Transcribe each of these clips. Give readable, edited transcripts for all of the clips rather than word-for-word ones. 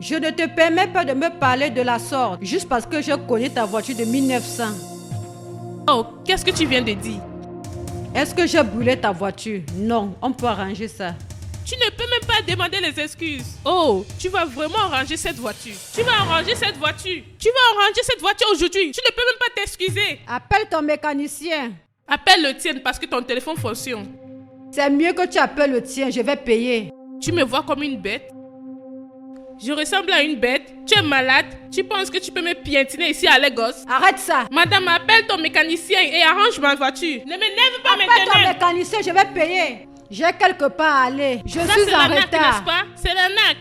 Je ne te permets pas de me parler de la sorte, juste parce que je connais ta voiture de 1900. Oh, qu'est-ce que tu viens de dire? Est-ce que j'ai brûlé ta voiture? Non, on peut arranger ça. Tu ne peux même pas demander les excuses. Oh, tu vas vraiment arranger cette voiture. Tu vas arranger cette voiture. Tu vas arranger cette voiture aujourd'hui. Tu ne peux même pas t'excuser. Appelle ton mécanicien. Appelle le tien parce que ton téléphone fonctionne. C'est mieux que tu appelles le tien, je vais payer. Tu me vois comme une bête? Je ressemble à une bête? Tu es malade? Tu penses que tu peux me piétiner ici à Lagos? Arrête ça. Madame, appelle ton mécanicien et arrange ma voiture. Ne m'énerve pas maintenant. Appelle ton mécanicien, je vais payer. J'ai quelque part à aller. Je suis en retard. N'est-ce pas? C'est l'arnaque.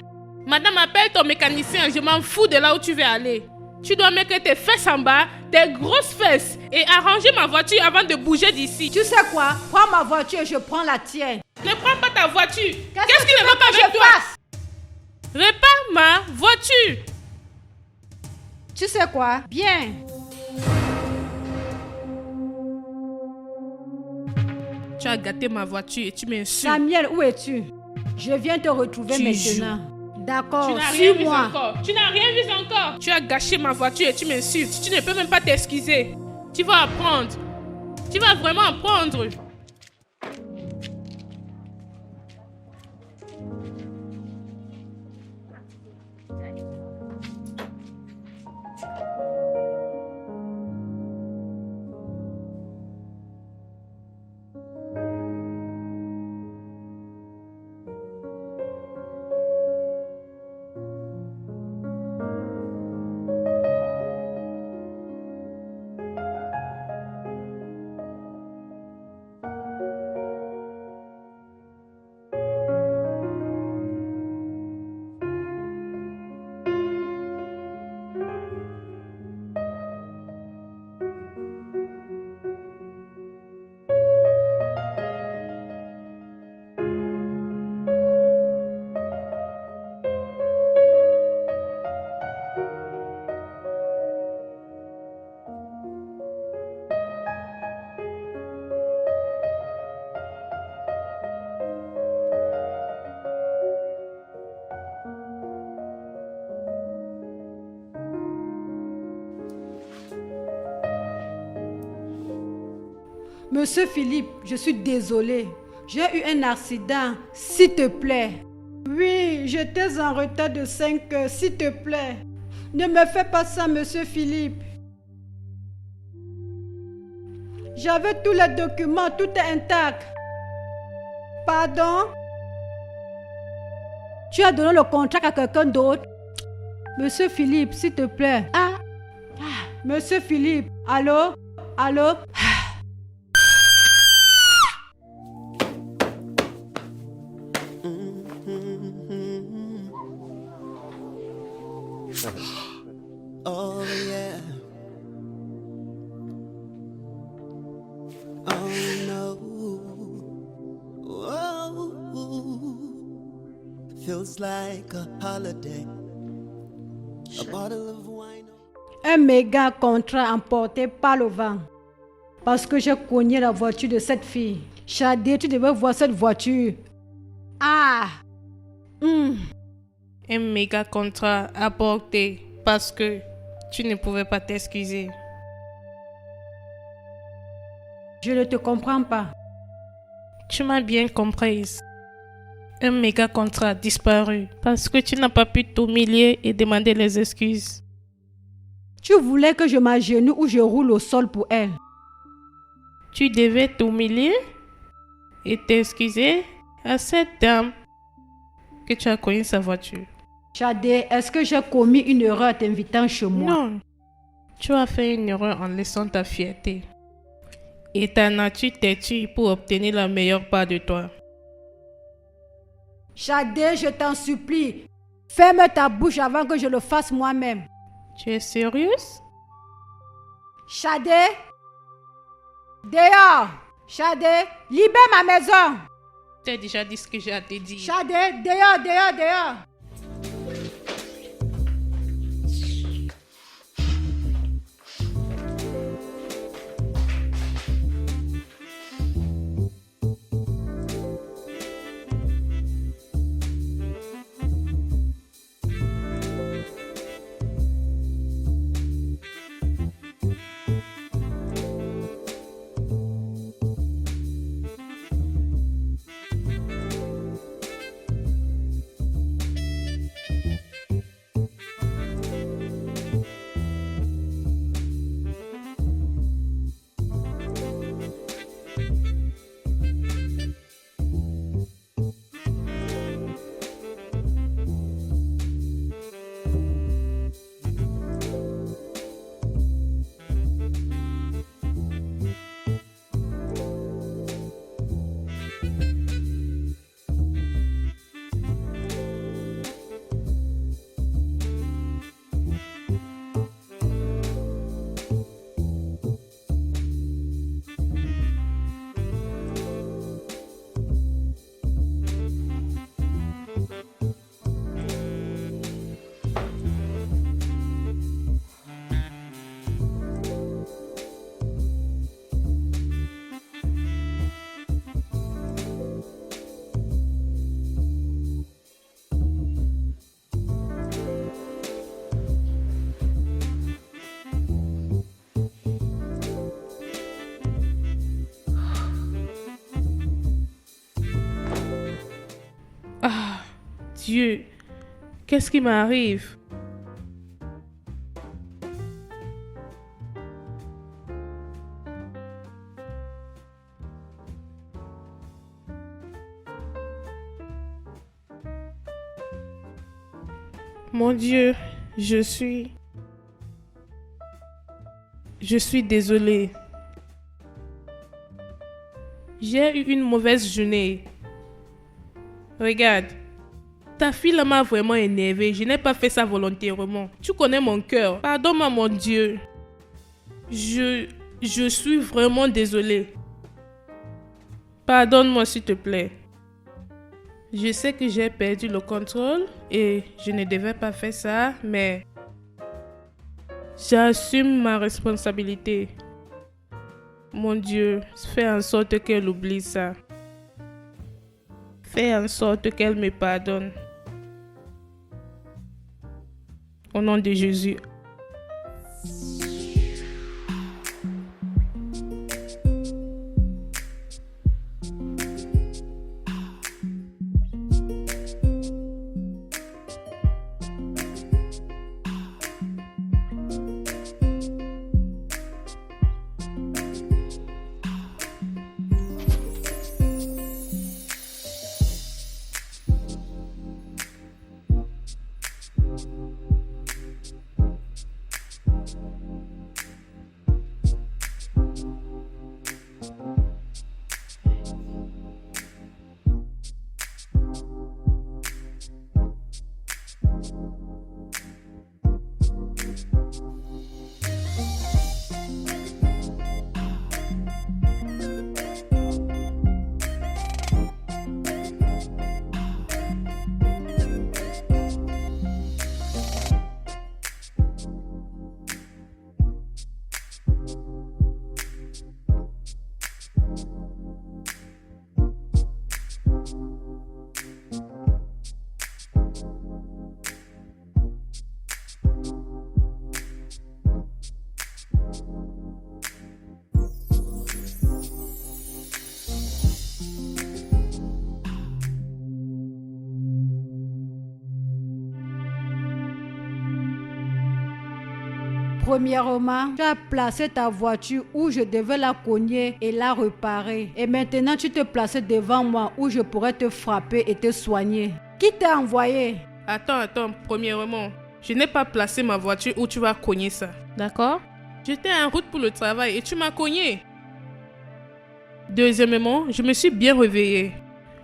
Madame, appelle ton mécanicien. Je m'en fous de là où tu veux aller. Tu dois mettre tes fesses en bas, tes grosses fesses, et arranger ma voiture avant de bouger d'ici. Tu sais quoi? Prends ma voiture et je prends la tienne. Ne prends pas ta voiture. Qu'est-ce qui ne va pas avec toi? Fasse? Répare ma voiture. Tu sais quoi? Bien. Tu as gâté ma voiture et tu m'insultes. Samuel, où es-tu? Je viens te retrouver maintenant. D'accord, suis-moi. Tu n'as rien vu encore. Tu as gâché ma voiture et tu m'insultes. Tu ne peux même pas t'excuser. Tu vas apprendre. Tu vas vraiment apprendre. Monsieur Philippe, je suis désolée. J'ai eu un accident, s'il te plaît. Oui, j'étais en retard de 5 heures, s'il te plaît. Ne me fais pas ça, monsieur Philippe. J'avais tous les documents, tout est intact. Pardon? Tu as donné le contrat à quelqu'un d'autre? Monsieur Philippe, s'il te plaît. Monsieur Philippe, allô? Allô? Oh yeah. Oh no. Oh, feels like a holiday. A bottle of wine. Un méga contrat emporté par le vent. Parce que j'ai cogné la voiture de cette fille. Shadé, tu devais voir cette voiture. Un méga contrat apporté parce que tu ne pouvais pas t'excuser. Je ne te comprends pas. Tu m'as bien comprise. Un méga contrat disparu parce que tu n'as pas pu t'humilier et demander les excuses. Tu voulais que je m'agenouille ou je roule au sol pour elle. Tu devais t'humilier et t'excuser à cette dame que tu as connu sa voiture. Shadé, est-ce que j'ai commis une erreur en t'invitant chez moi? Non, tu as fait une erreur en laissant ta fierté et ta nature têtue pour obtenir la meilleure part de toi. Shadé, je t'en supplie, ferme ta bouche avant que je le fasse moi-même. Tu es sérieuse? Shadé, dehors! Shadé, libère ma maison! Tu as déjà dit ce que j'ai à te dire. Shadé, dehors, dehors, dehors! Dieu, qu'est-ce qui m'arrive? Mon Dieu, je suis désolée. J'ai eu une mauvaise journée. Regarde, ta fille là m'a vraiment énervée. Je n'ai pas fait ça volontairement. Tu connais mon cœur. Pardonne-moi, mon Dieu. Je suis vraiment désolée. Pardonne-moi, s'il te plaît. Je sais que j'ai perdu le contrôle et je ne devais pas faire ça, mais j'assume ma responsabilité. Mon Dieu, fais en sorte qu'elle oublie ça. Fais en sorte qu'elle me pardonne. Au nom de Jésus. Premièrement, tu as placé ta voiture où je devais la cogner et la réparer. Et maintenant, tu te places devant moi où je pourrais te frapper et te soigner. Qui t'a envoyé? Attends. Premièrement, je n'ai pas placé ma voiture où tu vas cogner ça. D'accord? J'étais en route pour le travail et tu m'as cogné. Deuxièmement, je me suis bien réveillée.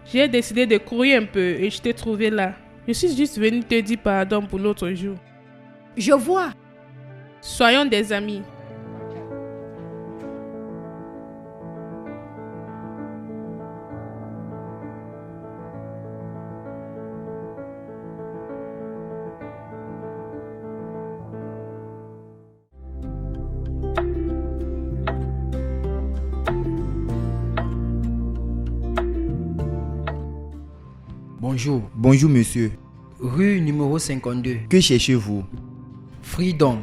J'ai décidé de courir un peu et je t'ai trouvé là. Je suis juste venue te dire pardon pour l'autre jour. Je vois. Soyons des amis. Bonjour monsieur. Rue numéro 52. Que cherchez-vous? Freedom.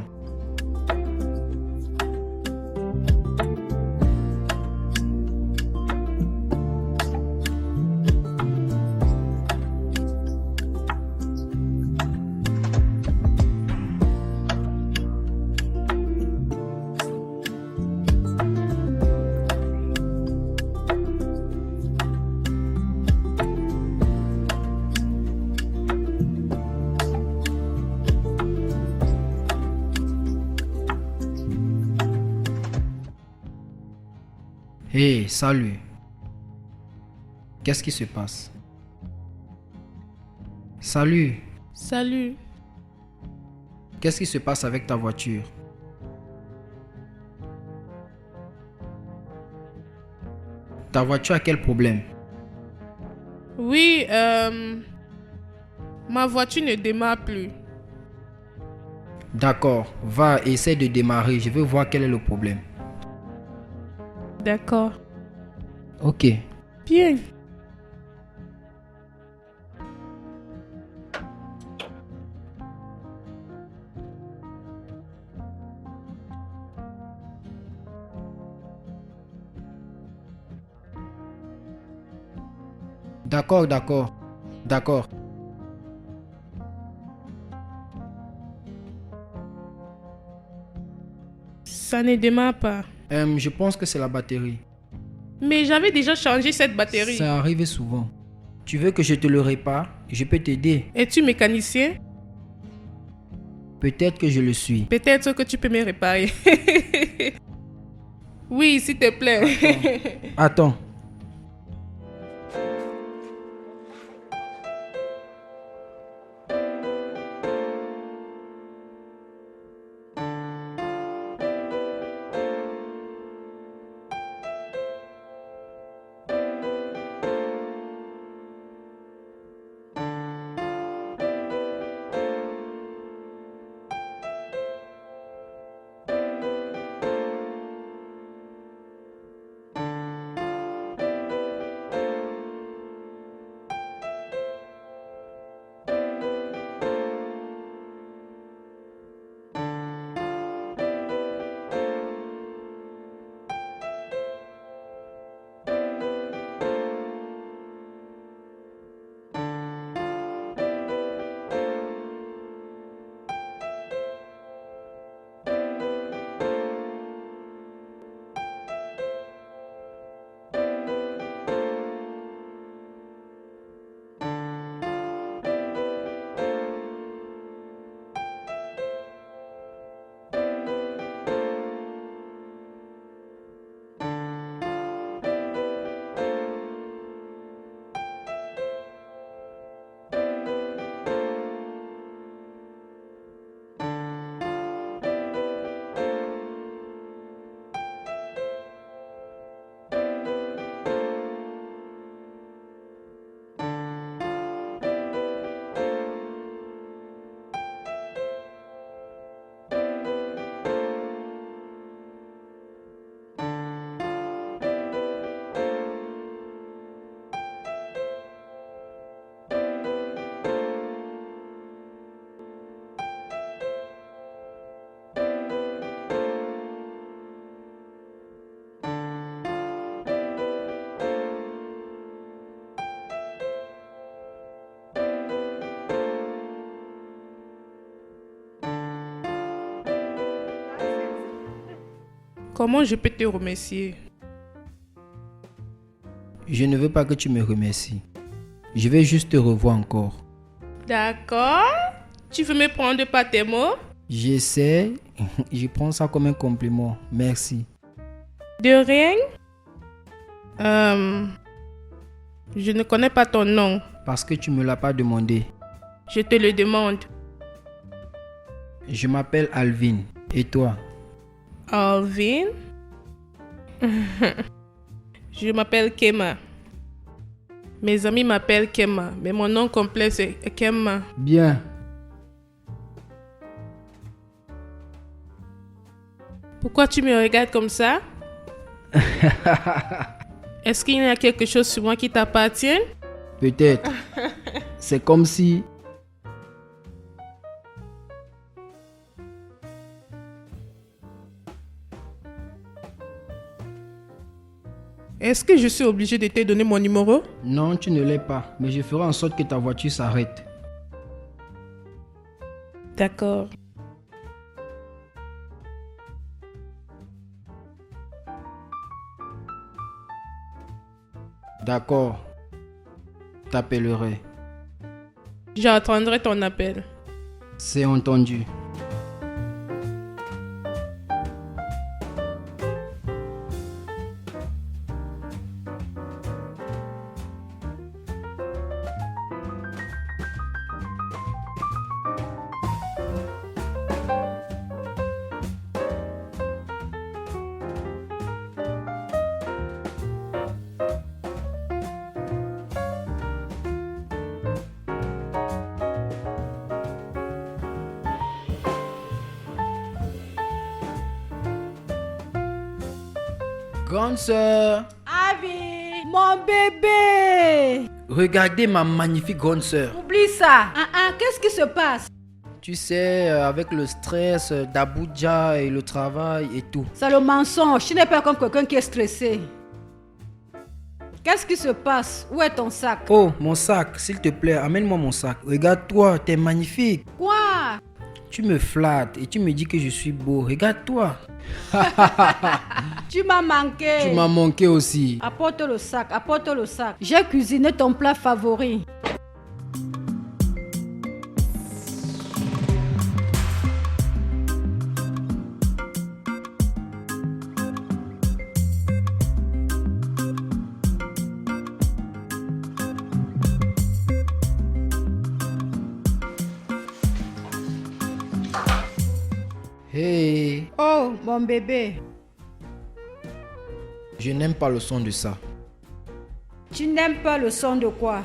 Hey, salut. Qu'est-ce qui se passe? Salut. Salut. Qu'est-ce qui se passe avec ta voiture? Ta voiture a quel problème? Oui, ma voiture ne démarre plus. D'accord, va, essaie de démarrer. Je veux voir quel est le problème. D'accord. Ok. Bien. D'accord. Ça ne démarre pas. Je pense que c'est la batterie. Mais j'avais déjà changé cette batterie. Ça arrive souvent. Tu veux que je te le répare? Je peux t'aider. Es-tu mécanicien? Peut-être que je le suis. Peut-être que tu peux me réparer. Oui, s'il te plaît. Attends. Comment je peux te remercier? Je ne veux pas que tu me remercies. Je vais juste te revoir encore. D'accord. Tu veux me prendre par tes mots? J'essaie. Je prends ça comme un compliment. Merci. De rien. Je ne connais pas ton nom. Parce que tu me l'as pas demandé. Je te le demande. Je m'appelle Alvin. Et toi? Alvin? Je m'appelle Kema. Mes amis m'appellent Kema, mais mon nom complet c'est Kema. Bien. Pourquoi tu me regardes comme ça? Est-ce qu'il y a quelque chose sur moi qui t'appartient? Peut-être. C'est comme si... Est-ce que je suis obligé de te donner mon numéro? Non, tu ne l'es pas. Mais je ferai en sorte que ta voiture s'arrête. D'accord. D'accord. T'appellerai. J'attendrai ton appel. C'est entendu. Grande sœur, Avi, mon bébé. regardez ma magnifique grande sœur. Oublie ça. Qu'est-ce qui se passe? Tu sais, avec le stress d'Abuja et le travail et tout. C'est le mensonge. Tu n'es pas comme quelqu'un qui est stressé. Qu'est-ce qui se passe? Où est ton sac? Oh, mon sac, s'il te plaît, amène-moi mon sac. Regarde-toi, t'es magnifique. Quoi? Tu me flattes et tu me dis que je suis beau. Regarde-toi. Tu m'as manqué. Tu m'as manqué aussi. Apporte le sac, apporte le sac. J'ai cuisiné ton plat favori. Hey, Oh, mon bébé. je n'aime pas le son de ça. Tu n'aimes pas le son de quoi?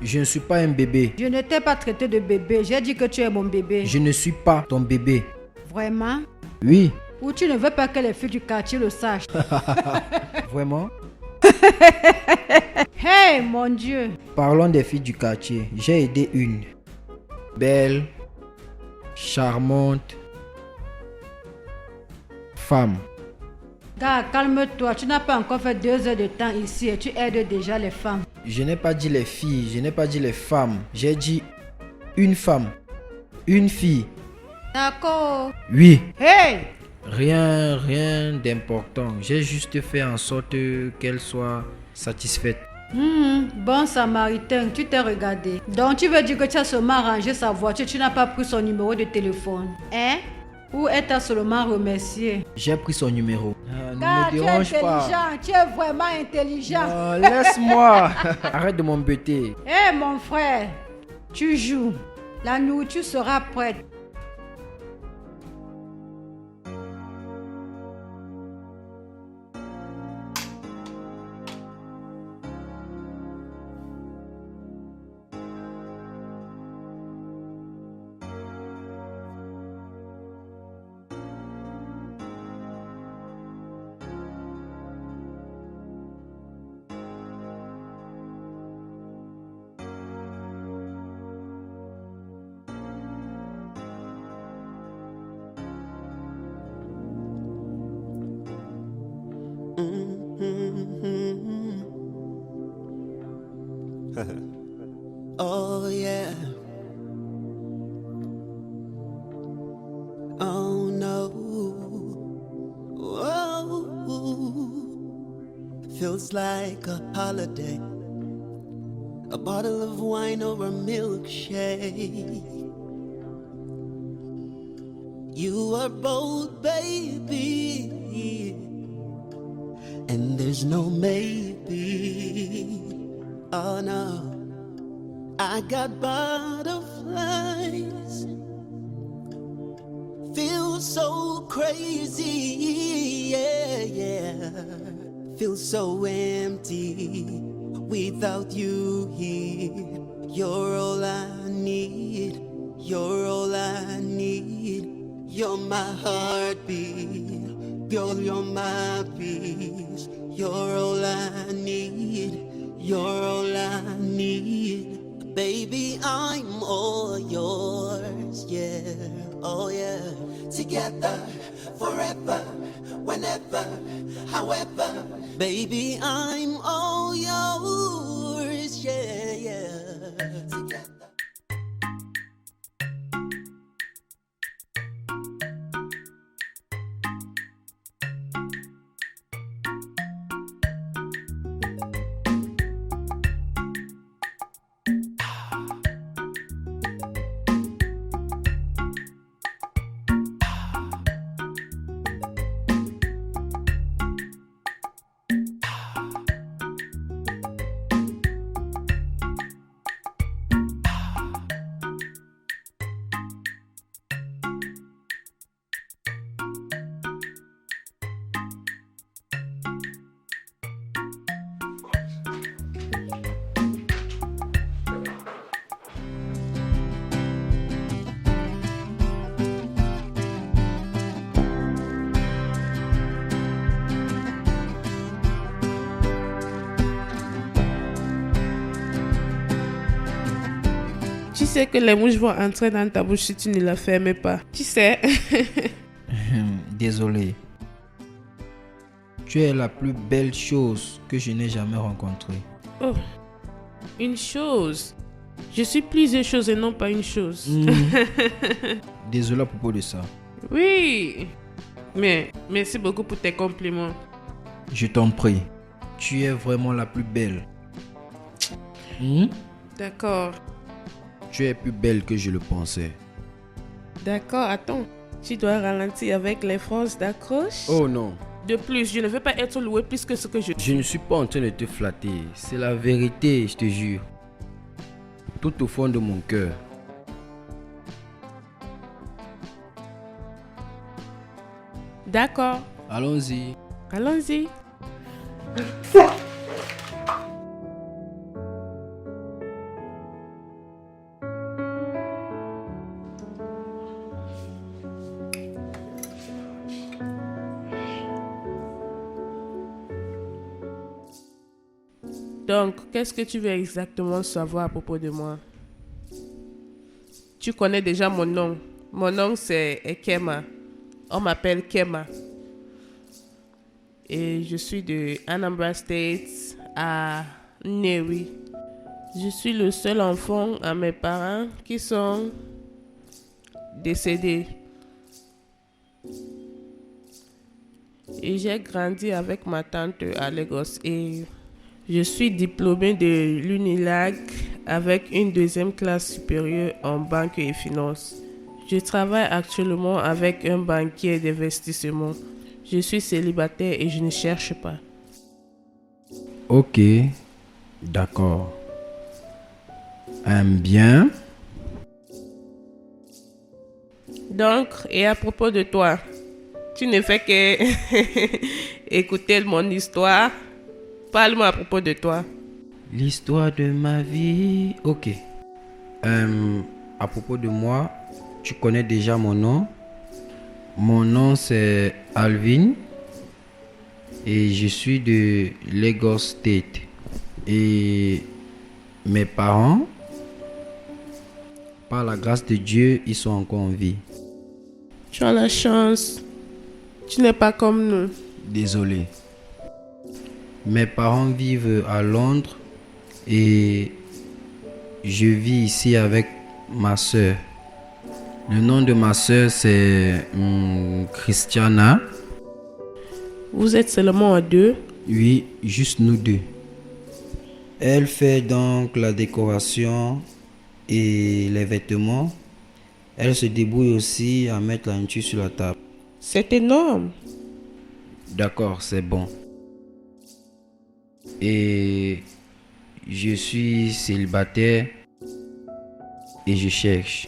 Je ne suis pas un bébé. Je ne t'ai pas traité de bébé. J'ai dit que tu es mon bébé. Je ne suis pas ton bébé. Vraiment? Oui, Ou tu ne veux pas que les filles du quartier le sachent? vraiment. Hey, mon Dieu. Parlons des filles du quartier. J'ai aidé une. Belle, charmante femme. Gars, calme-toi. Tu n'as pas encore fait 2 heures de temps ici et tu aides déjà les femmes. Je n'ai pas dit les filles, je n'ai pas dit les femmes. J'ai dit une femme. Une fille. D'accord. Oui. Hey! Rien d'important. J'ai juste fait en sorte qu'elle soit satisfaite. Bon samaritain, tu t'es regardé. Donc tu veux dire que tu as seulement rangé sa voiture, tu n'as pas pris son numéro de téléphone. Hein? Ou elle t'a seulement remercié? J'ai pris son numéro. Ne Car me tu es dérange pas. intelligent, tu es vraiment intelligent. Non, laisse-moi. Arrête de m'embêter. Hé mon frère, tu joues. La nourriture sera prête. Oh yeah. Oh no. Oh, feels like a holiday. A bottle of wine or a milkshake. You are both, baby, and there's no maybe. Oh no, I got butterflies. Feel so crazy, yeah. Feel so empty without you here. You're all I need. You're all I need. You're my heartbeat. Girl, you're my peace. You're all I need. You're all I need. Baby, I'm all yours, yeah. Oh yeah. Together, forever, whenever, however. Baby, I'm all yours, yeah. Together. Tu sais que les mouches vont entrer dans ta bouche si tu ne la fermes pas. Tu sais. Désolé. Tu es la plus belle chose que je n'ai jamais rencontrée. Oh, une chose. Je suis plusieurs choses et non pas une chose. Désolé à propos de ça. Oui. Mais merci beaucoup pour tes compliments. Je t'en prie. Tu es vraiment la plus belle. D'accord. Tu es plus belle que je le pensais. D'accord, attends. Tu dois ralentir avec les phrases d'accroche. Oh non. De plus, je ne veux pas être loué plus que ce que je... Je ne suis pas en train de te flatter. C'est la vérité, je te jure. Tout au fond de mon cœur. D'accord. Allons-y. Allons-y. Donc, qu'est-ce que tu veux exactement savoir à propos de moi? Tu connais déjà mon nom. Mon nom, c'est Kema. On m'appelle Kema. Et je suis de Anambra State à Nnewi. Je suis le seul enfant à mes parents qui sont décédés. Et j'ai grandi avec ma tante à Lagos et je suis diplômée de l'Unilag avec une deuxième classe supérieure en banque et finance. Je travaille actuellement avec un banquier d'investissement. Je suis célibataire et je ne cherche pas. Ok, d'accord. Bien. Donc, et à propos de toi, tu ne fais que écouter mon histoire. Parle-moi à propos de toi. L'histoire de ma vie. Ok. À propos de moi, tu connais déjà mon nom. Mon nom c'est Alvin. Et je suis de Lagos State. Et mes parents, par la grâce de Dieu, ils sont encore en vie. Tu as la chance. Tu n'es pas comme nous. Désolé. Mes parents vivent à Londres et je vis ici avec ma soeur. Le nom de ma soeur c'est Christiana. Vous êtes seulement à deux? Oui, juste nous deux. Elle fait donc la décoration et les vêtements. Elle se débrouille aussi à mettre la nourriture sur la table. C'est énorme. D'accord, c'est bon. Et je suis célibataire et je cherche.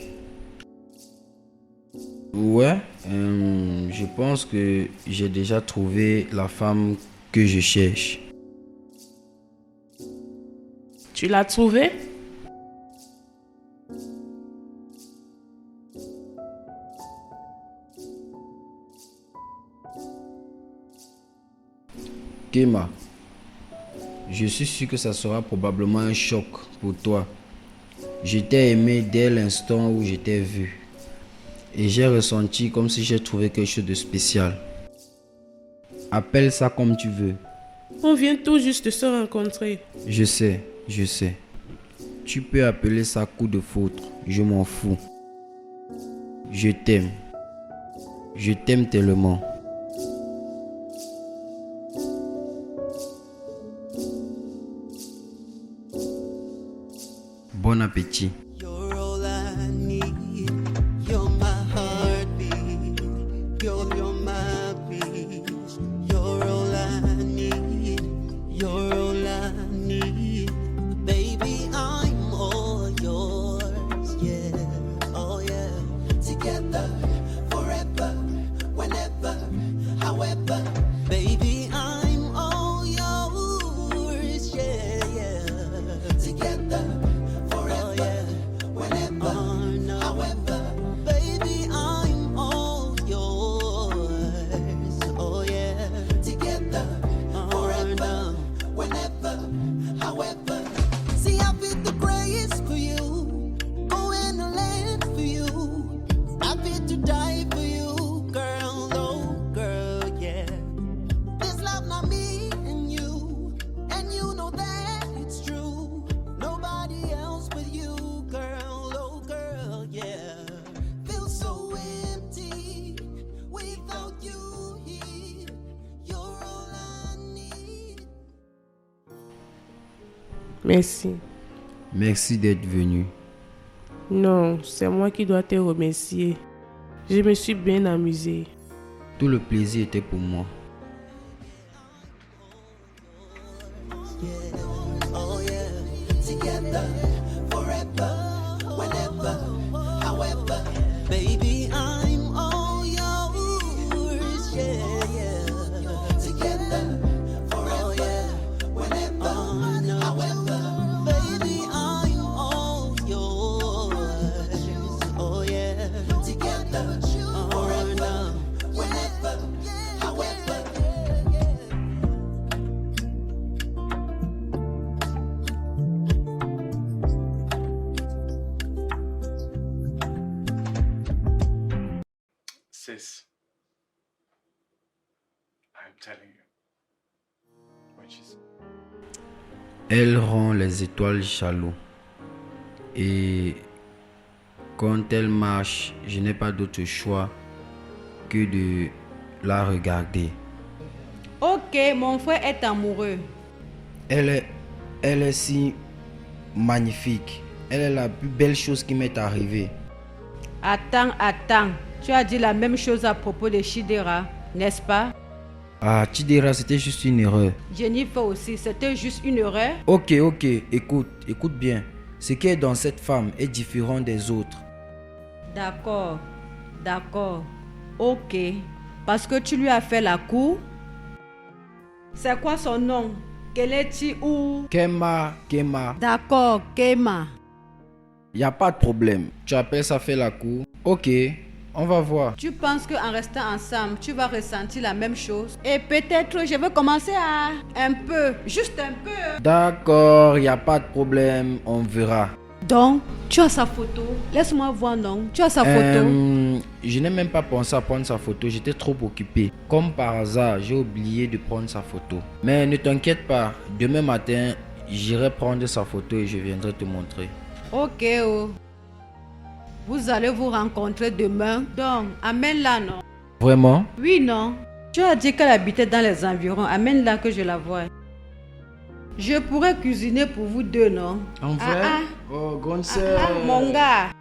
Ouais, je pense que j'ai déjà trouvé la femme que je cherche. Tu l'as trouvée? Kema, je suis sûr que ça sera probablement un choc pour toi. Je t'ai aimé dès l'instant où je t'ai vu. Et j'ai ressenti comme si j'ai trouvé quelque chose de spécial. Appelle ça comme tu veux. On vient tout juste de se rencontrer. Je sais. Tu peux appeler ça coup de foudre. Je m'en fous. Je t'aime. Je t'aime tellement. Bon appétit. You're all I need. You're my heartbeat. You're my peace. You're all I need. You're all I need. Baby, I'm all yours. Yeah, oh yeah. Together, forever, whenever, however. Baby, I'm all yours. Yeah, yeah. Together. Oh yeah. Merci. Merci d'être venu. Non, c'est moi qui dois te remercier. Je me suis bien amusée. Tout le plaisir était pour moi. Oh yeah, together, forever, whenever, however. Baby, I'm all yours, yeah, yeah. Together, forever, whenever, however. Baby, I'm all yours, oh yeah. Together, forever, whenever, however. Sis, I'm telling you, when she's Elle rend les étoiles jaloux. Et quand elle marche, je n'ai pas d'autre choix que de la regarder. Ok, mon frère est amoureux. Elle est si magnifique. Elle est la plus belle chose qui m'est arrivée. Attends. Tu as dit la même chose à propos de Chidera, n'est-ce pas? Ah, Chidera, c'était juste une erreur. Jennifer aussi, c'était juste une erreur. Ok, écoute bien. Ce qui est dans cette femme est différent des autres. D'accord. Ok. Parce que tu lui as fait la cour. C'est quoi son nom? Kelechi ou... Kema. D'accord, Kema. Y a pas de problème. Tu appelles ça faire la cour? Ok, on va voir. Tu penses qu'en restant ensemble, tu vas ressentir la même chose? Et peut-être je vais commencer à... juste un peu. D'accord, y a pas de problème, on verra. Donc, tu as sa photo. Laisse-moi voir, non? Tu as sa photo. Je n'ai même pas pensé à prendre sa photo, j'étais trop occupé. Comme par hasard, j'ai oublié de prendre sa photo. Mais ne t'inquiète pas, demain matin, j'irai prendre sa photo et je viendrai te montrer. Ok, oh. Vous allez vous rencontrer demain. Donc, amène-la, non? Vraiment? Oui, non. Tu as dit qu'elle habitait dans les environs. Amène-la que je la voie. Je pourrais cuisiner pour vous deux, non? En vrai? Oh, grande sœur. Mon gars.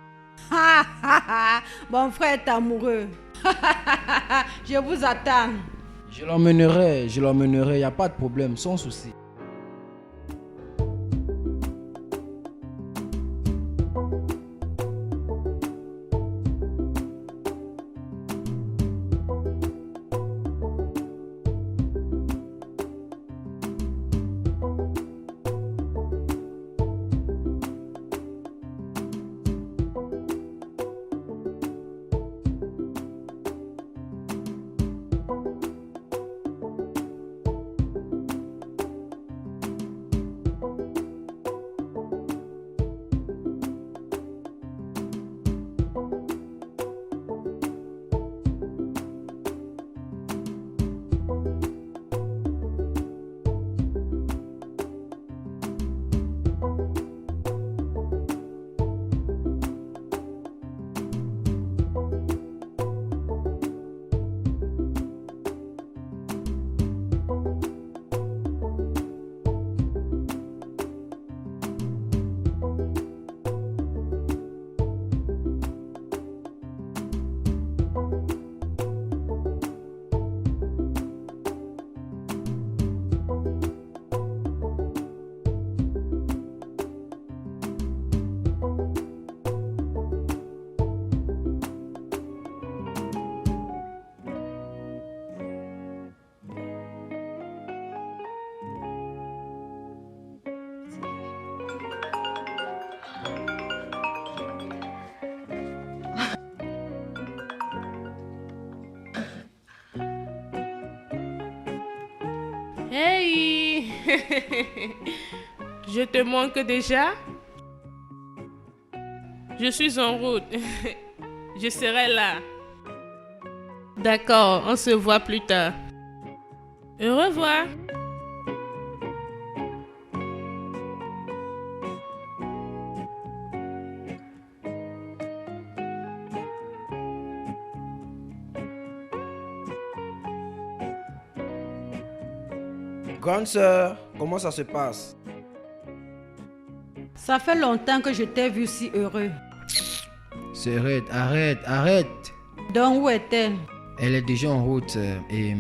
Mon frère est amoureux. Je vous attends. Je l'emmènerai, y a pas de problème, sans souci. Hey! Je te manque déjà? Je suis en route. Je serai là. D'accord, on se voit plus tard. Au revoir. Grande sœur, comment ça se passe? Ça fait longtemps que je t'ai vu si heureux. Arrête, arrête, arrête. Donc où est-elle? Elle est déjà en route et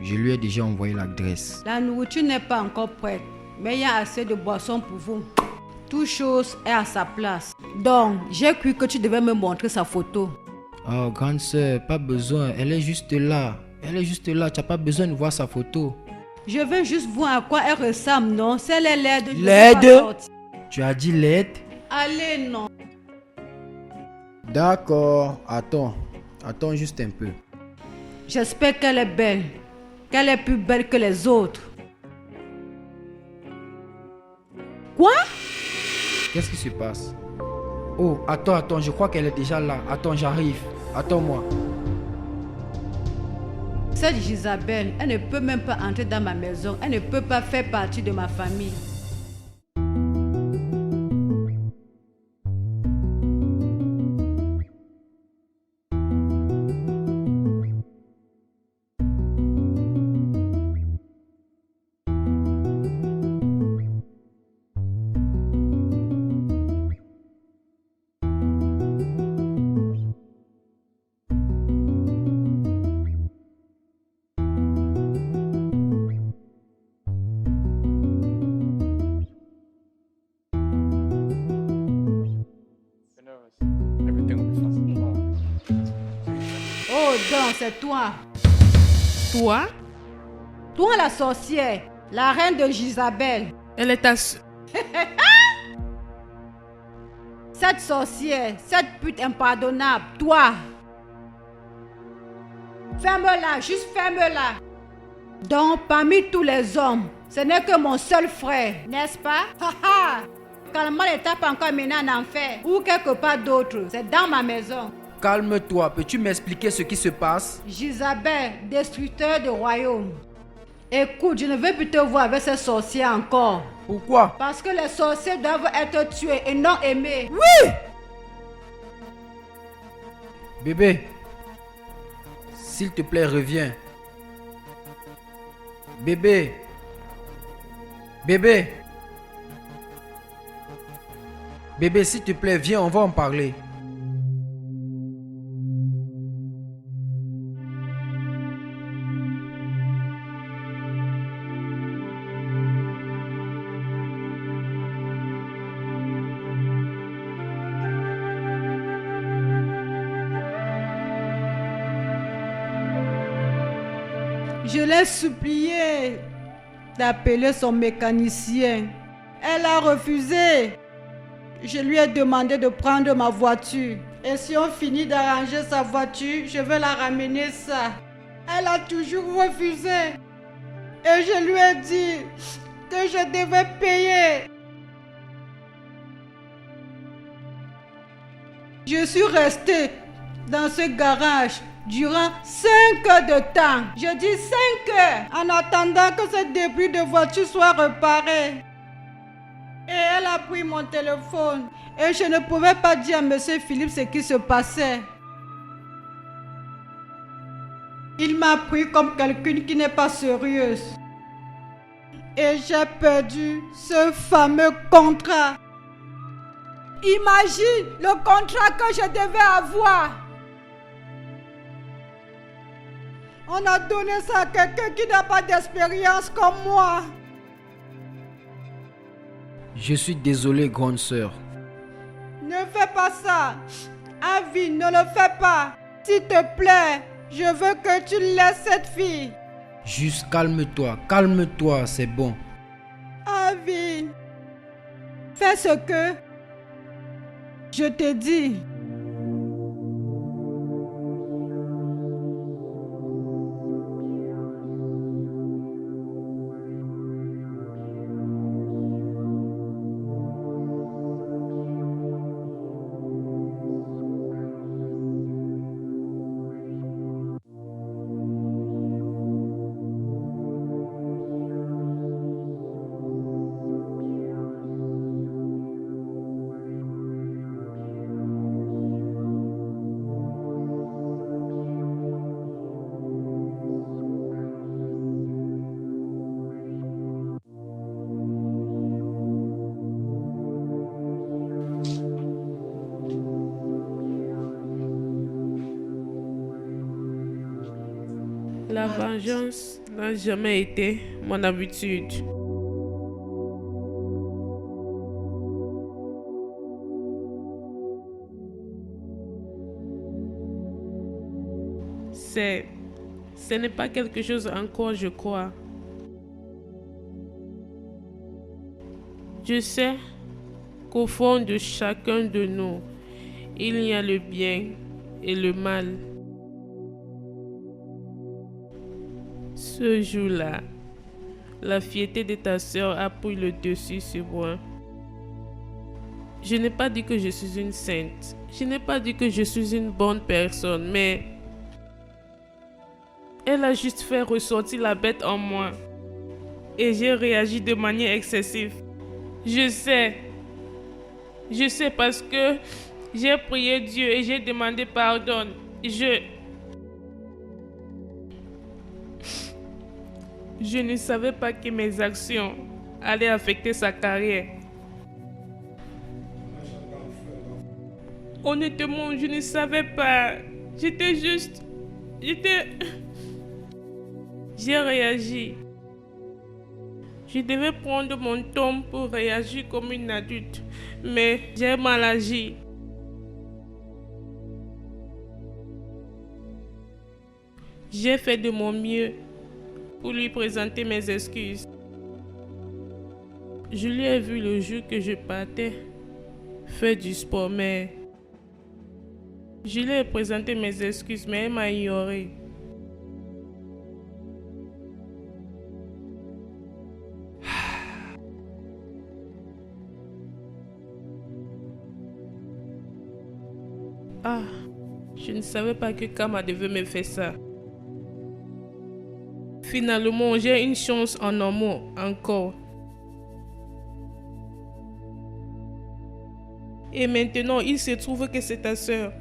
je lui ai déjà envoyé l'adresse. La nourriture n'est pas encore prête, mais il y a assez de boissons pour vous. Toute chose est à sa place. Donc, j'ai cru que tu devais me montrer sa photo. Oh, grande sœur, pas besoin. Elle est juste là. Elle est juste là. Tu n'as pas besoin de voir sa photo. Je veux juste voir à quoi elle ressemble, non? Si elle est laide, je ne veux Laide? pas sortir. Tu as dit laide? Allez, non. D'accord. Attends. Attends juste un peu. J'espère qu'elle est belle. Qu'elle est plus belle que les autres. Quoi? Qu'est-ce qui se passe? Oh, attends, je crois qu'elle est déjà là. Attends, j'arrive. Attends-moi. Cette Isabelle, elle ne peut même pas entrer dans ma maison. Elle ne peut pas faire partie de ma famille. You're nervous. Everything will be fine. Oh, donc c'est toi. Toi? Toi la sorcière, la reine de Isabelle. Elle est ta sœur. Cette sorcière, cette pute impardonnable, toi. Ferme-la, juste ferme-la. Donc, parmi tous les hommes, ce n'est que mon seul frère, n'est-ce pas? Calme n'est pas encore mené en enfer ou quelque part d'autre. C'est dans ma maison. Calme-toi. Peux-tu m'expliquer ce qui se passe? Isabelle, destructeur de royaume. Écoute, je ne veux plus te voir avec ces sorciers encore. Pourquoi? Parce que les sorciers doivent être tués et non aimés. Bébé, s'il te plaît, reviens. Bébé. Bébé. Bébé, s'il te plaît, viens, on va en parler. Je l'ai supplié d'appeler son mécanicien. Elle a refusé. Je lui ai demandé de prendre ma voiture. Et si on finit d'arranger sa voiture, je vais la ramener ça. Elle a toujours refusé. Et je lui ai dit que je devais payer. Je suis restée dans ce garage durant 5 heures de temps. Je dis 5 heures en attendant que ce débris de voiture soit réparé. Et elle a pris mon téléphone. Et je ne pouvais pas dire à M. Philippe ce qui se passait. Il m'a pris comme quelqu'un qui n'est pas sérieuse. Et j'ai perdu ce fameux contrat. Imagine le contrat que je devais avoir. On a donné ça à quelqu'un qui n'a pas d'expérience comme moi. Je suis désolé, grande sœur. Ne fais pas ça. Avi, ne le fais pas. S'il te plaît, je veux que tu laisses cette fille. Juste calme-toi, c'est bon. Avi, fais ce que je te dis. La vengeance n'a jamais été mon habitude. Ce n'est pas quelque chose en quoi je crois. Je sais qu'au fond de chacun de nous, il y a le bien et le mal. Ce jour-là, la fierté de ta sœur a pris le dessus sur moi. Je n'ai pas dit que je suis une sainte. Je n'ai pas dit que je suis une bonne personne, mais elle a juste fait ressortir la bête en moi. Et j'ai réagi de manière excessive. Je sais parce que j'ai prié Dieu et j'ai demandé pardon. Je ne savais pas que mes actions allaient affecter sa carrière. Honnêtement, je ne savais pas. J'ai réagi. Je devais prendre mon temps pour réagir comme une adulte, mais j'ai mal agi. J'ai fait de mon mieux pour lui présenter mes excuses. Je lui ai vu le jour que je partais faire du sport, mais je lui ai présenté mes excuses, mais elle m'a ignoré. Ah, je ne savais pas que Kama devait me faire ça. Finalement, j'ai une chance en amour encore. Et maintenant, il se trouve que c'est ta sœur.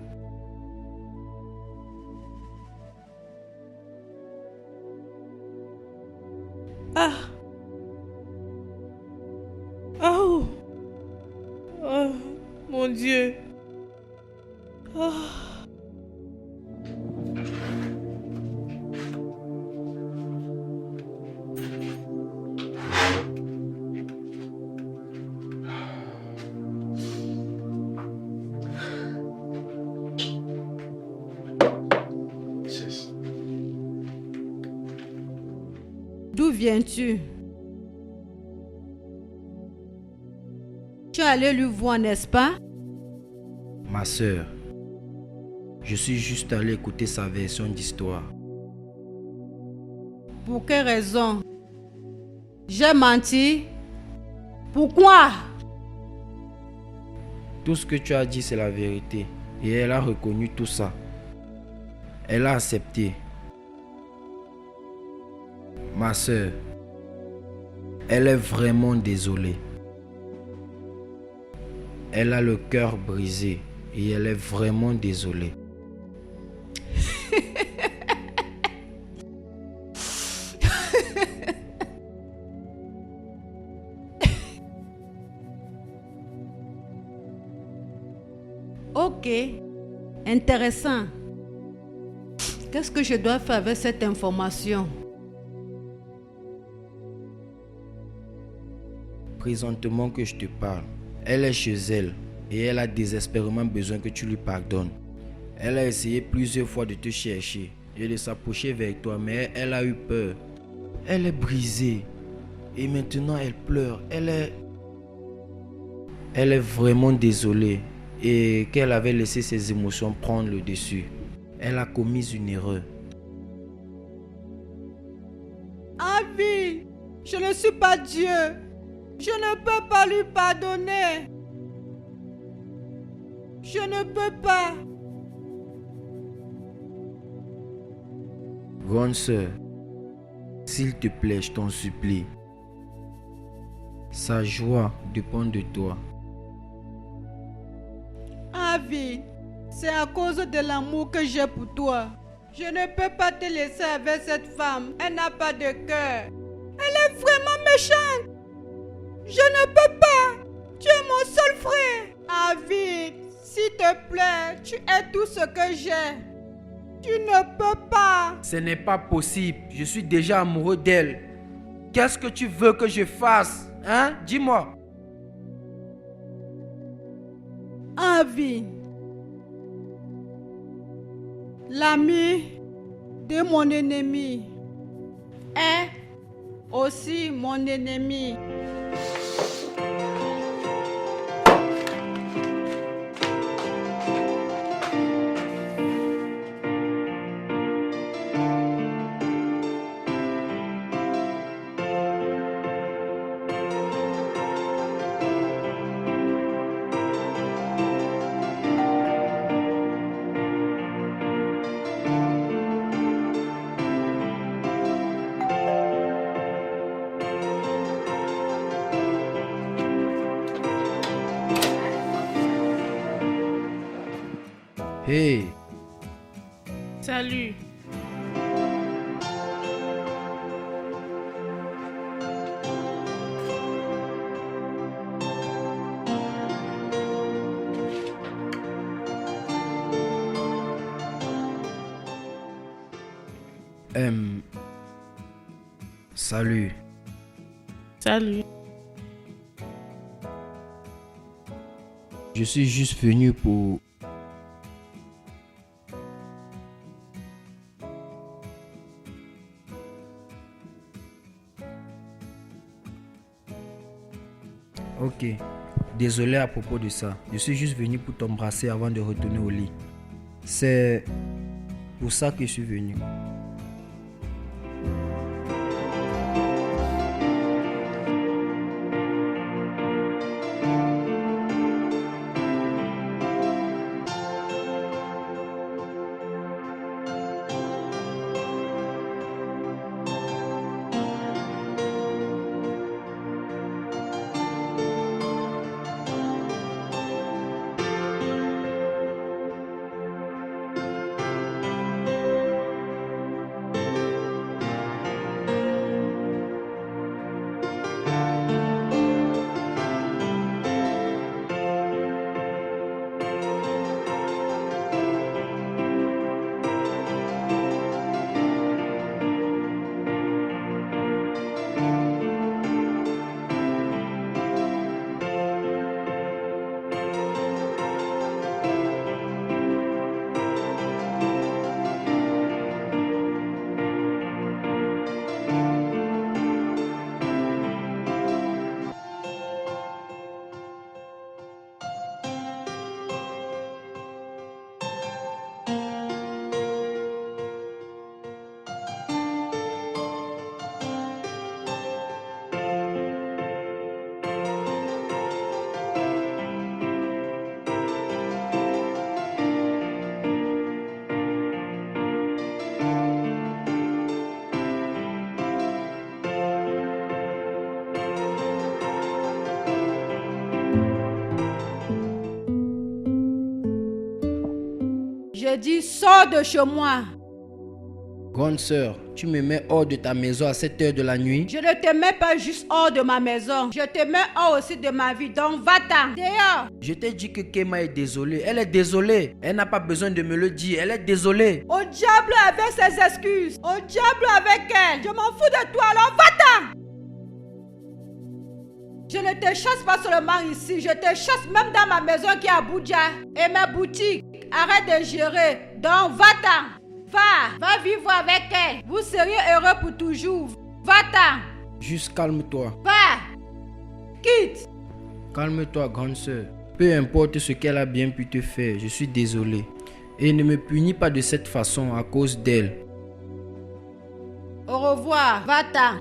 Ah! Oh! Oh, mon Dieu! Oh. Sis, D'où viens-tu? Tu es allé lui voir, n'est-ce pas? Ma sœur, je suis juste allé écouter sa version d'histoire. Pour quelle raison? J'ai menti? Pourquoi? Tout ce que tu as dit, c'est la vérité. Et elle a reconnu tout ça. Elle a accepté. Ma sœur, elle est vraiment désolée. Elle a le cœur brisé et elle est vraiment désolée. Ok, intéressant. Qu'est-ce que je dois faire avec cette information? Présentement que je te parle, elle est chez elle et elle a désespérément besoin que tu lui pardonnes. Elle a essayé plusieurs fois de te chercher et de s'approcher vers toi, mais elle a eu peur. Elle est brisée et maintenant elle pleure. Elle est vraiment désolée et qu'elle avait laissé ses émotions prendre le dessus. Elle a commis une erreur. Avi, je ne suis pas Dieu. Je ne peux pas lui pardonner. Je ne peux pas. Grande sœur, s'il te plaît, je t'en supplie. Sa joie dépend de toi. Avi, c'est à cause de l'amour que j'ai pour toi. Je ne peux pas te laisser avec cette femme. Elle n'a pas de cœur. Elle est vraiment méchante. Je ne peux pas. Tu es mon seul frère. Avi, s'il te plaît, tu es tout ce que j'ai. Tu ne peux pas. Ce n'est pas possible. Je suis déjà amoureux d'elle. Qu'est-ce que tu veux que je fasse? Hein? Dis-moi. Alvin, l'ami de mon ennemi est aussi mon ennemi. Hey, Salut. salut. Salut. Je suis juste venu pour... Ok, désolé à propos de ça. Je suis juste venu pour t'embrasser avant de retourner au lit. C'est pour ça que je suis venu. Je dis, sors de chez moi. Grande sœur, tu me mets hors de ta maison à cette heure de la nuit? Je ne te mets pas juste hors de ma maison. Je te mets hors aussi de ma vie. Donc va-t'en. Dehors. Je t'ai dit que Kema est désolée. Elle est désolée. Elle n'a pas besoin de me le dire. Elle est désolée. Au diable avec ses excuses. Au diable avec elle. Je m'en fous de toi, alors va-t'en. Je ne te chasse pas seulement ici. Je te chasse même dans ma maison qui est à Abuja. Et ma boutique. Arrête de gérer. Donc va-t'en. Va vivre avec elle. Vous seriez heureux pour toujours. Va-t'en. Juste calme-toi. Va. Quitte. Calme-toi, grande sœur. Peu importe ce qu'elle a bien pu te faire, je suis désolé. Et ne me punis pas de cette façon à cause d'elle. Au revoir. Va-t'en.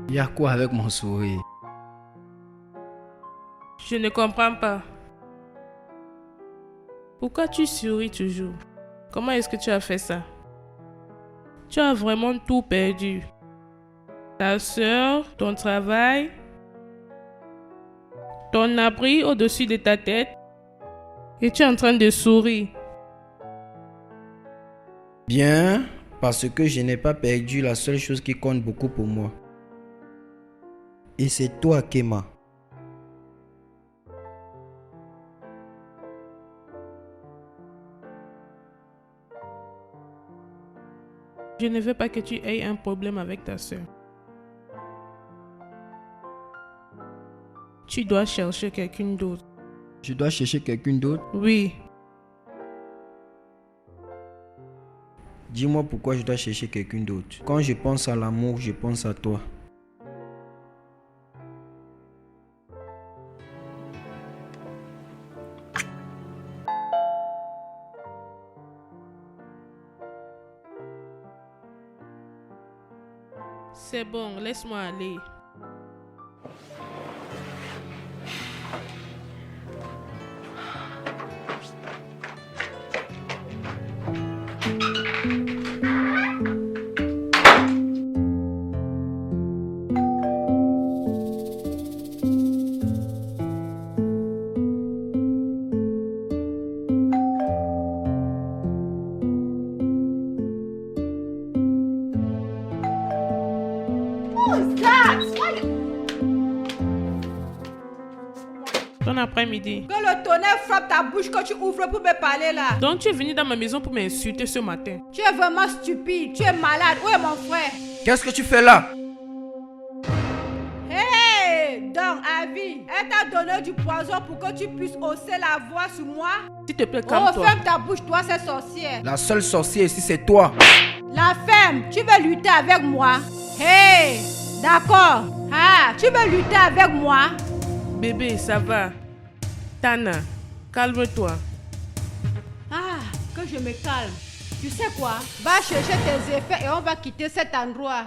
Il y a quoi avec mon sourire? Je ne comprends pas. Pourquoi tu souris toujours? Comment est-ce que tu as fait ça? Tu as vraiment tout perdu. Ta soeur, ton travail, ton abri au-dessus de ta tête. Et tu es en train de sourire. Bien, parce que je n'ai pas perdu la seule chose qui compte beaucoup pour moi. Et c'est toi, Kema. Je ne veux pas que tu aies un problème avec ta soeur. Tu dois chercher quelqu'un d'autre. Je dois chercher quelqu'un d'autre? Oui. Dis-moi pourquoi je dois chercher quelqu'un d'autre. Quand je pense à l'amour, je pense à toi. C'est bon, laisse-moi aller. Bon après-midi. Que le tonnerre frappe ta bouche quand tu ouvres pour me parler là. Donc tu es venu dans ma maison pour m'insulter ce matin. Tu es vraiment stupide, tu es malade. Où est mon frère? Qu'est-ce que tu fais là? Hey! Donc, Avi, elle t'a donné du poison pour que tu puisses hausser la voix sur moi? S'il te plaît, Oh, calme-toi. ferme ta bouche, toi, c'est sorcière. La seule sorcière ici, c'est toi. La ferme, tu veux lutter avec moi? Hey! D'accord. Ah, tu veux lutter avec moi? Bébé, ça va. Tana, calme-toi. Ah, que je me calme. Tu sais quoi? Va chercher tes effets et on va quitter cet endroit.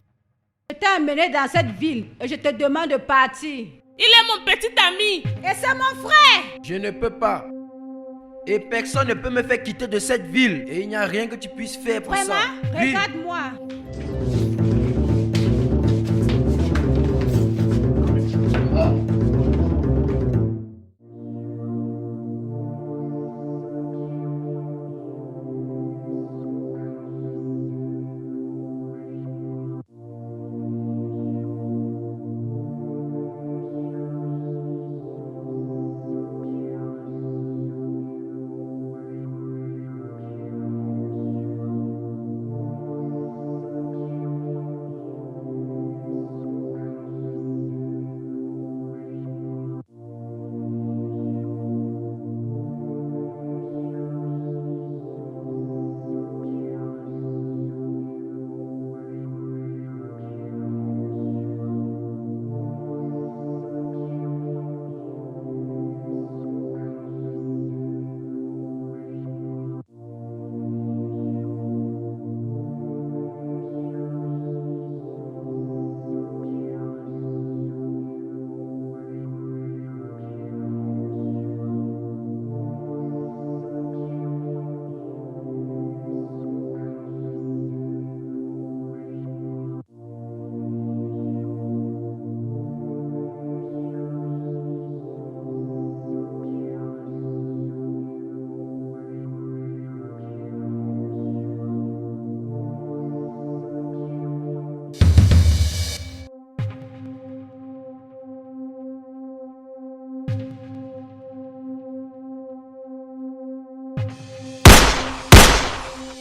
Je t'ai amené dans cette ville et je te demande de partir. Il est mon petit ami. Et c'est mon frère! Je ne peux pas. Et personne ne peut me faire quitter de cette ville. Et il n'y a rien que tu puisses faire pour ça. Vraiment? Oui. Regarde-moi.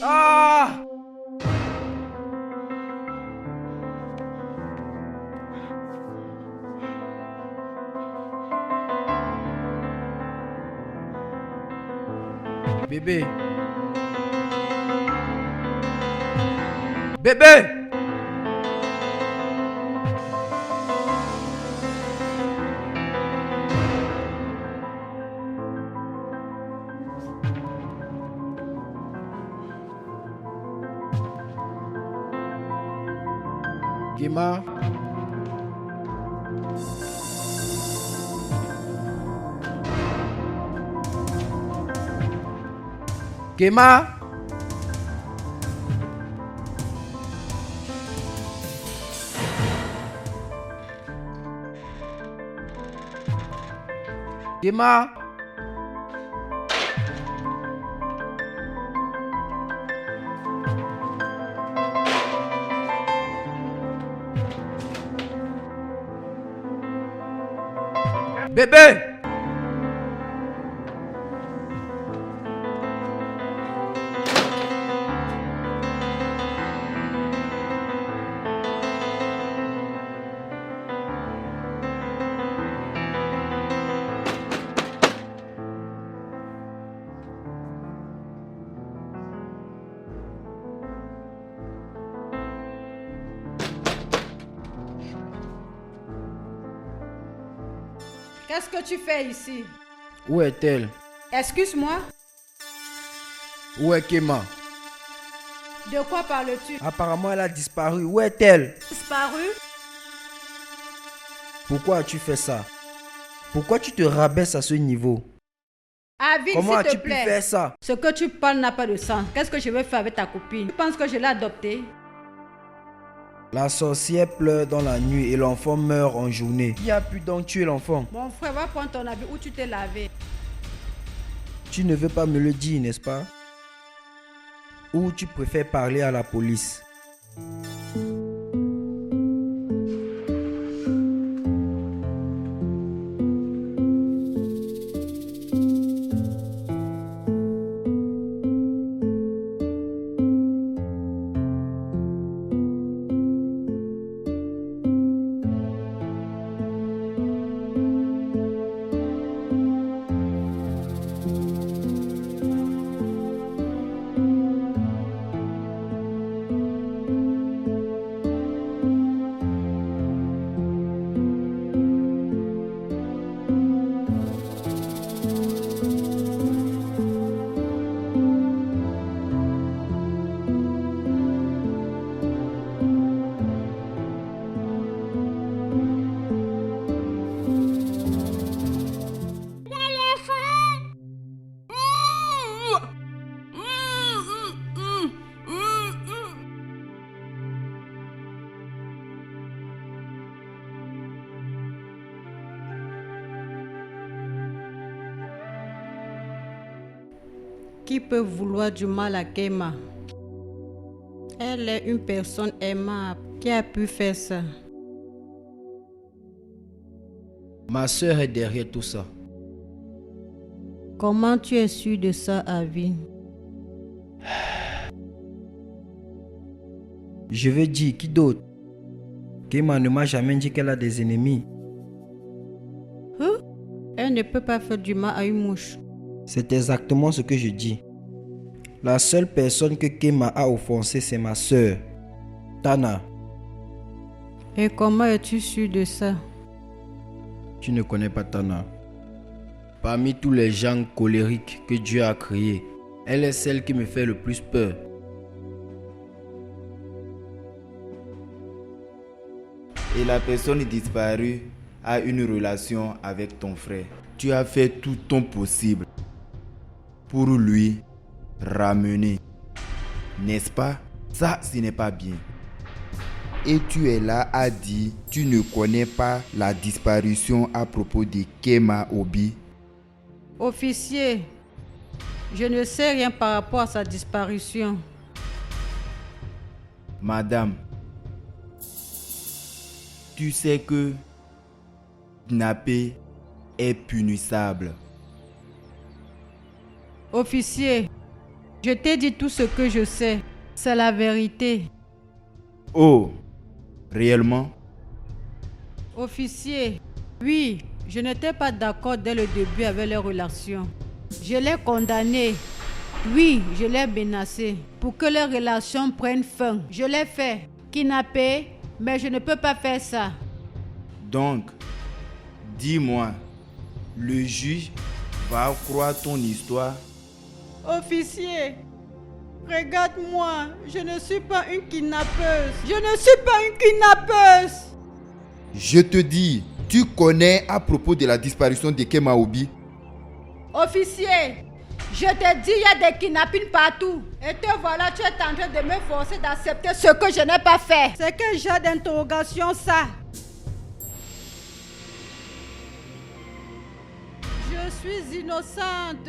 Ah! Bébé. Bébé! Kema, Kema? Kema? Bébé! Qu'est-ce que tu fais ici? Où est-elle? Excuse-moi, Où est Kema? de quoi parles-tu? Apparemment, elle a disparu. Où est-elle? Disparu? Pourquoi as-tu fait ça? Pourquoi tu te rabaisses à ce niveau? Avine, Comment s'il te as-tu pu plaît. faire ça? Ce que tu parles n'a pas de sens. Qu'est-ce que je vais faire avec ta copine? Tu penses que je l'ai adoptée? La sorcière pleure dans la nuit et l'enfant meurt en journée. Qui a pu donc tuer l'enfant? Mon frère, va prendre ton habit où tu t'es lavé. Tu ne veux pas me le dire, n'est-ce pas? Ou tu préfères parler à la police? Qui peut vouloir du mal à Kema? Elle est une personne aimable. Qui a pu faire ça? Ma soeur est derrière tout ça. Comment tu es sûr de ça, Avine? Je veux dire, qui d'autre? Kema ne m'a jamais dit qu'elle a des ennemis. Elle ne peut pas faire du mal à une mouche. C'est exactement ce que je dis. La seule personne que Kema a offensée, c'est ma soeur, Tana. Et comment es-tu sûr de ça? Tu ne connais pas Tana. Parmi tous les gens colériques que Dieu a créés, elle est celle qui me fait le plus peur. Et la personne disparue a une relation avec ton frère. Tu as fait tout ton possible pour lui ramener. N'est-ce pas? Ça, ce n'est pas bien. Et tu es là à dire, tu ne connais pas la disparition à propos de Kema Obi. Officier, je ne sais rien par rapport à sa disparition. Madame, tu sais que kidnapper est punissable. Officier, je t'ai dit tout ce que je sais. C'est la vérité. Oh, réellement? Officier, oui, je n'étais pas d'accord dès le début avec leur relation. Je l'ai condamné. Oui, je l'ai menacé pour que leur relation prenne fin. Je l'ai fait, kidnapper, mais je ne peux pas faire ça. Donc, dis-moi, le juge va croire ton histoire? Officier, regarde-moi, je ne suis pas une kidnappeuse. Je ne suis pas une kidnappeuse. Je te dis, tu connais à propos de la disparition de Kema Obi? Officier, Je te dis, il y a des kidnappings partout. Et te voilà, tu es en train de me forcer d'accepter ce que je n'ai pas fait. C'est quel genre d'interrogation ça? Je suis innocente.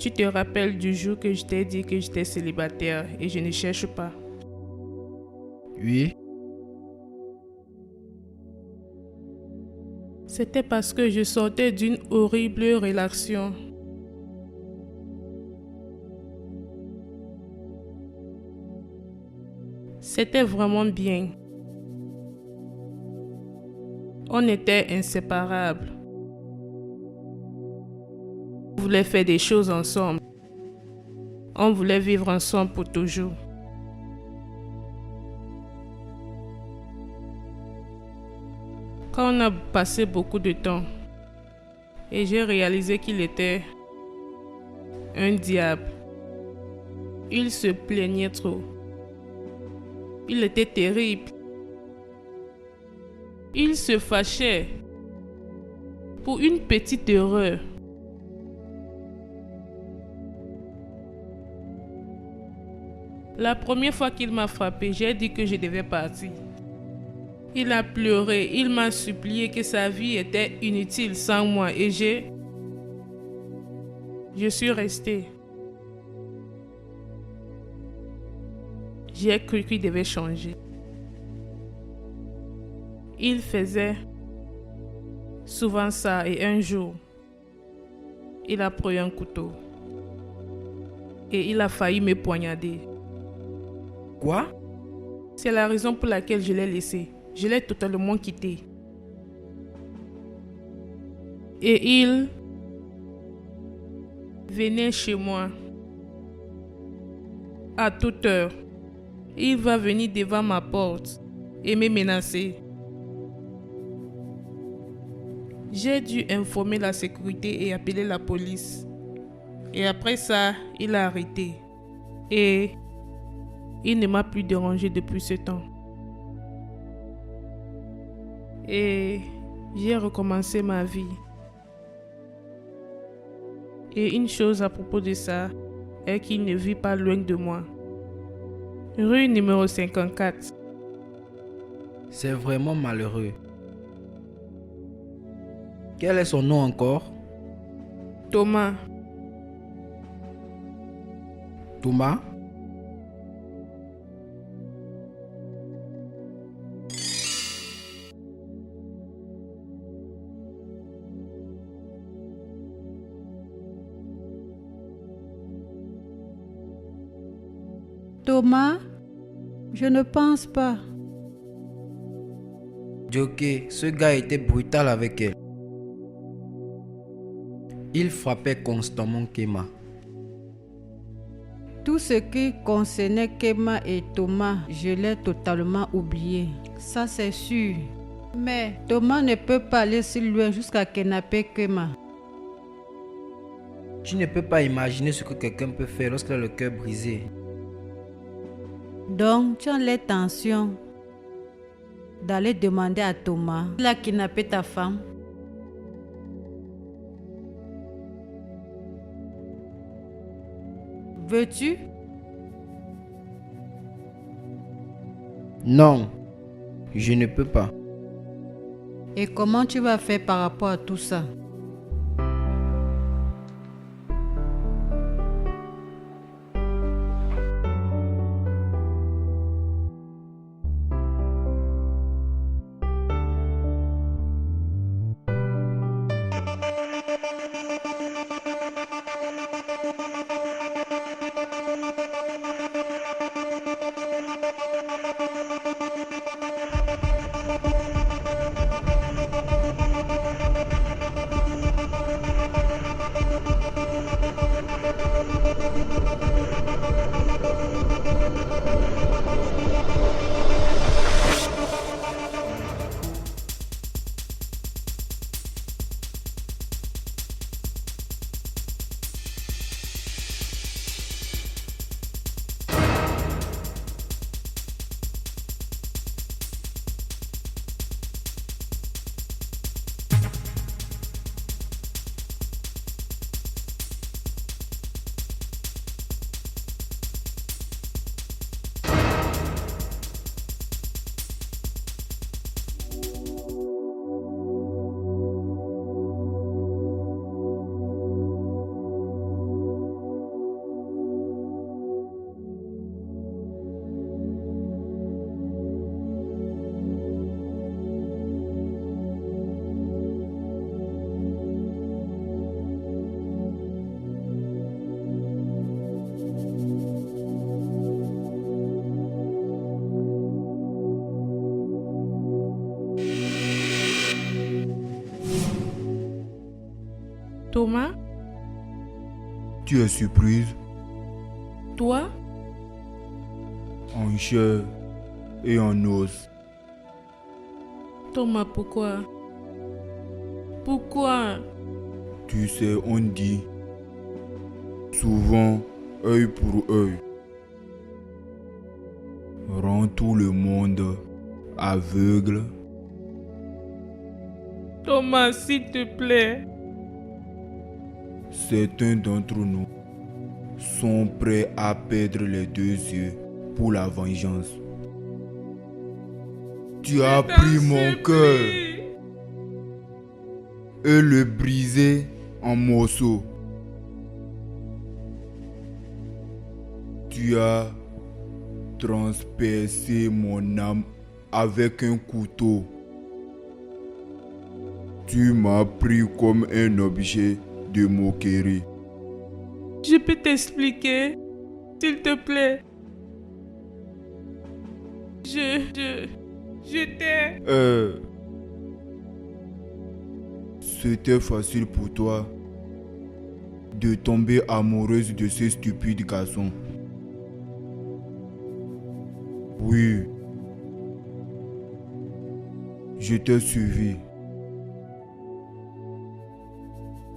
Tu te rappelles du jour que je t'ai dit que j'étais célibataire et je ne cherche pas. Oui. C'était parce que je sortais d'une horrible relation. C'était vraiment bien. On était inséparables. On voulait faire des choses ensemble. On voulait vivre ensemble pour toujours. Quand on a passé beaucoup de temps, et j'ai réalisé qu'il était un diable. Il se plaignait trop. Il était terrible. Il se fâchait pour une petite erreur. La première fois qu'il m'a frappé, j'ai dit que je devais partir. Il a pleuré, il m'a supplié que sa vie était inutile sans moi et je suis restée. J'ai cru qu'il devait changer. Il faisait souvent ça et un jour, il a pris un couteau et il a failli me poignarder. Quoi? C'est la raison pour laquelle je l'ai laissé. Je l'ai totalement quitté. Et il venait chez moi à toute heure. Il va venir devant ma porte et me menacer. J'ai dû informer la sécurité et appeler la police. Et après ça, il a arrêté. Et il ne m'a plus dérangé depuis ce temps. Et j'ai recommencé ma vie. Et une chose à propos de ça est qu'il ne vit pas loin de moi. Rue numéro 54. C'est vraiment malheureux. Quel est son nom encore? Thomas. Thomas? Thomas, je ne pense pas. Joké, ce gars était brutal avec elle. Il frappait constamment Kema. Tout ce qui concernait Kema et Thomas, je l'ai totalement oublié. Ça c'est sûr. Mais Thomas ne peut pas aller si loin jusqu'à kidnapper Kema. Tu ne peux pas imaginer ce que quelqu'un peut faire lorsqu'il a le cœur brisé. Donc, tu as l'intention d'aller demander à Thomas s'il a kidnappé ta femme. Veux-tu? Non, je ne peux pas. Et comment tu vas faire par rapport à tout ça? Thomas? Tu es surprise? Toi? En chair et en os. Thomas, pourquoi? Pourquoi? Tu sais, on dit souvent œil pour œil rend tout le monde aveugle. Thomas, s'il te plaît. Certains d'entre nous sont prêts à perdre les deux yeux pour la vengeance. Tu as pris mon cœur et le brisé en morceaux. Tu as transpercé mon âme avec un couteau. Tu m'as pris comme un objet de moquerie. Je peux t'expliquer, s'il te plaît. Je t'ai... C'était facile pour toi de tomber amoureuse de ce stupide garçon. Oui. Je t'ai suivi.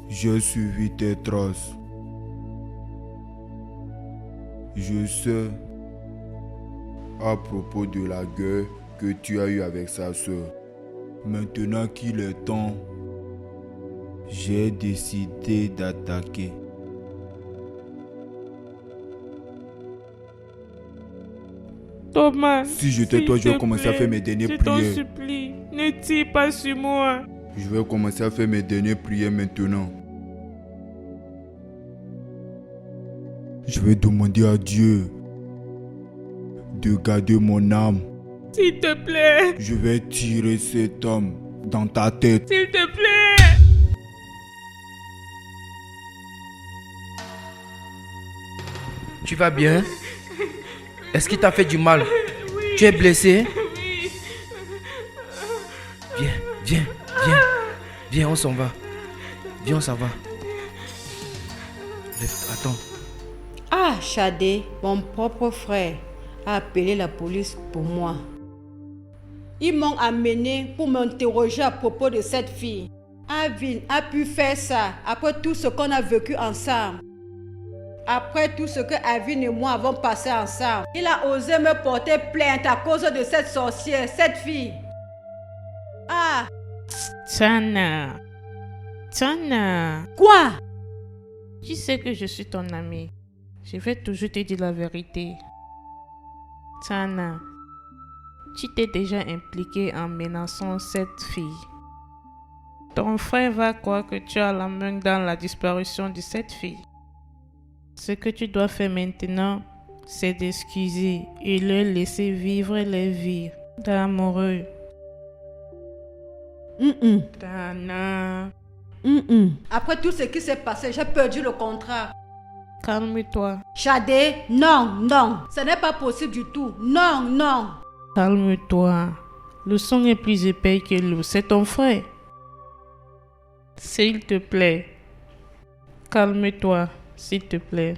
J'ai suivi tes traces. Je sais à propos de la guerre que tu as eue avec sa sœur. Maintenant qu'il est temps, j'ai décidé d'attaquer. Thomas, Si j'étais toi, je vais commencer à faire mes dernières je t'en prières. supplie, ne tire pas sur moi. Je vais commencer à faire mes dernières prières maintenant. Je vais demander à Dieu de garder mon âme. S'il te plaît, Je vais tirer cet homme dans ta tête. s'il te plaît. Tu vas bien? Est-ce qu'il t'a fait du mal? Oui. Tu es blessé? Oui. Viens. Viens, on s'en va. Viens, on s'en va. Attends. Ah, Shadé, mon propre frère, a appelé la police pour moi. Ils m'ont amené pour m'interroger à propos de cette fille. Alvin a pu faire ça après tout ce qu'on a vécu ensemble. Après tout ce que Alvin et moi avons passé ensemble. Il a osé me porter plainte à cause de cette sorcière, cette fille. Ah, Tana. quoi? Tu sais que je suis ton amie. Je vais toujours te dire la vérité. Tana, tu t'es déjà impliqué en menaçant cette fille. Ton frère va croire que tu as la main dans la disparition de cette fille. Ce que tu dois faire maintenant, c'est d'excuser et leur laisser vivre leur vie d'amoureux. Tana, Après tout ce qui s'est passé, j'ai perdu le contrat. calme-toi. Shadé, non, ce n'est pas possible du tout. Non. Calme-toi. Le sang est plus épais que l'eau. C'est ton frère. S'il te plaît. Calme-toi, s'il te plaît.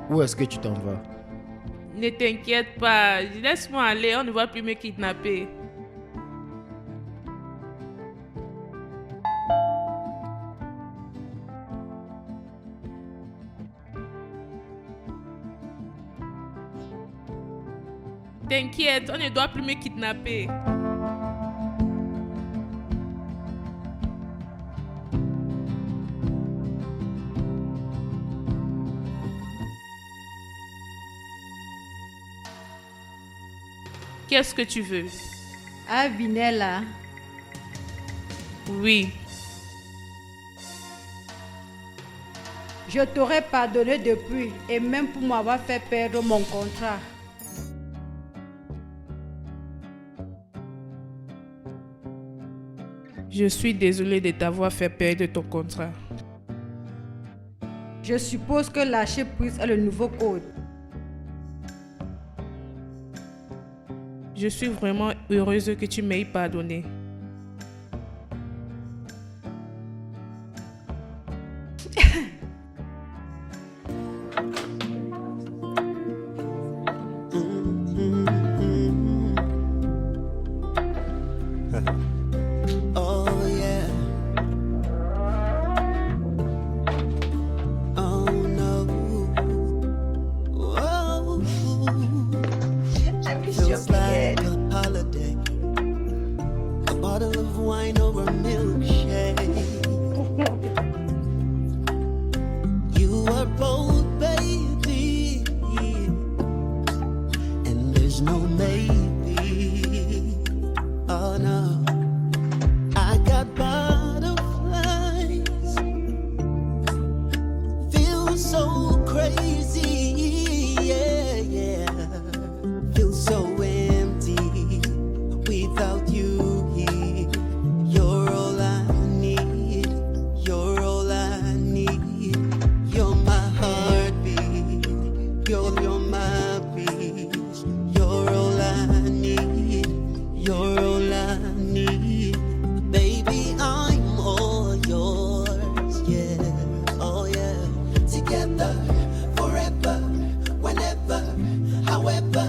Où est-ce que tu t'en vas? Ne t'inquiète pas, laisse-moi aller, on ne va plus me kidnapper. T'inquiète, on ne doit plus me kidnapper. Qu'est-ce que tu veux? Alvin est là. Oui, Je t'aurais pardonné depuis et même pour m'avoir fait perdre mon contrat. Je suis désolée de t'avoir fait perdre ton contrat. Je suppose que lâcher prise est le nouveau code. Je suis vraiment heureuse que tu m'aies pardonné. Oh yeah. Oh no. Oh. Feels like a holiday. A bottle of wine or a milkshake. You are both, baby, and there's no maybe. Oh no. I got butterflies. Feel so crazy, yeah, yeah. Feel so empty without you here. You're all I need. You're all I need. You're my heartbeat. You're my peace. You're all I need. You're all I need. Baby, I'm all yours, yeah, oh yeah. Together, forever, whenever, however.